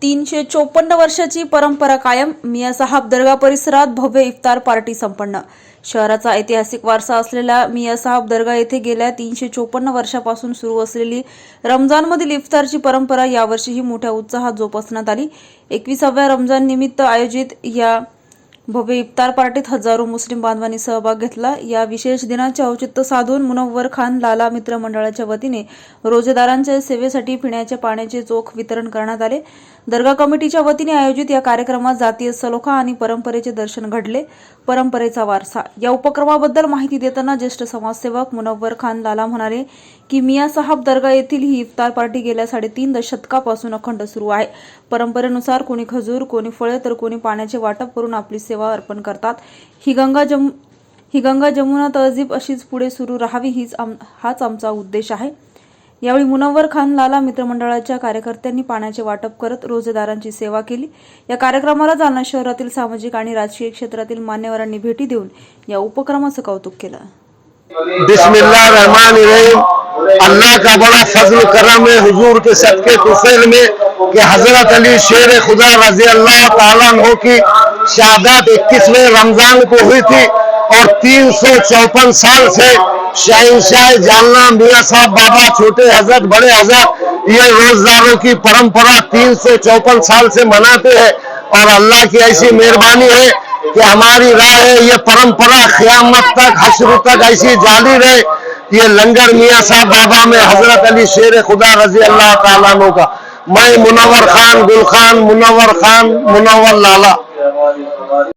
354 वर्षाची परंपरा कायम. मियाँ साहब दर्गा परिसरात भव्य इफ्तार पार्टी संपन्न. शहराचा ऐतिहासिक वारसा असलेल्या मियाँ साहब दर्गा येथे गेल्या 354 वर्षापासून सुरू असलेली रमजानमधील इफ्तारची परंपरा यावर्षीही मोठ्या उत्साहात जोपासण्यात आली. 21व्या रमजान निमित्त आयोजित या भव्य इफ्तार पार्टीत हजारो मुस्लिम बांधवांनी सहभाग घेतला. या विशेष दिनाचे औचित्य साधून मुनव्वर खान लाला मित्र मंडळाच्या वतीने रोजेदारांच्या सेवेसाठी पिण्याच्या पाण्याचे चोख वितरण करण्यात आले. दर्गा कमिटीच्या वतीने आयोजित या कार्यक्रमात जातीय सलोखा आणि परंपरेचे दर्शन घडले. परंपरेचा वारसा या उपक्रमाबद्दल माहिती देताना ज्येष्ठ समाजसेवक मुनव्वर खान लाला म्हणाले की मियाँ साहब दर्गा येथील ही इफ्तार पार्टी गेल्या 3.5 दशकापासून अखंड सुरू आहे. परंपरेनुसार कोणी खजूर, कोणी फळे तर कोणी पाण्याचे वाटप करून आपली सेवा अर्पण करतात. ही गंगा जमुना तहजीब अशीच पुढे सुरू राहावी हाच आमचा उद्देश आहे. यावेळी मुनव्वर खान लाला मित्रमंडळाच्या कार्यकर्त्यांनी पाण्याचे वाटप करत रोजेदारांची सेवा केली. या कार्यक्रमाला जालना शहरातील सामाजिक आणि राजकीय क्षेत्रातील मान्यवरांनी भेटी देऊन या उपक्रमाचं कौतुक केलं. बिस्मिल्लाहिर्रहमानिर्रहीम. अल्लाह का बड़ा फजल करम है हुजूर के सदके तुफैल में कि हजरत अली शेर खुदा रजी अल्लाह ताला अन्हु की शहादत 21वें रमजान को हुई थी और 354 साल से शहंशाह जालना मियाँ साहब बाबा, छोटे हजरत, बड़े हजरत ये रोजदारों की परंपरा 354 साल से मनाते हैं. और अल्लाह की ऐसी मेहरबानी है कि हमारी राह है ये परंपरा क़यामत तक, हश्र तक ऐसी जारी रहे. ये लंगर मियाँ साहब बाबा में हजरत अली शेर खुदा रजी अल्लाह ताला अन्हु का. मैं मुनव्वर खान, गुल खान, मुनव्वर खान, मुनव्वर लाला.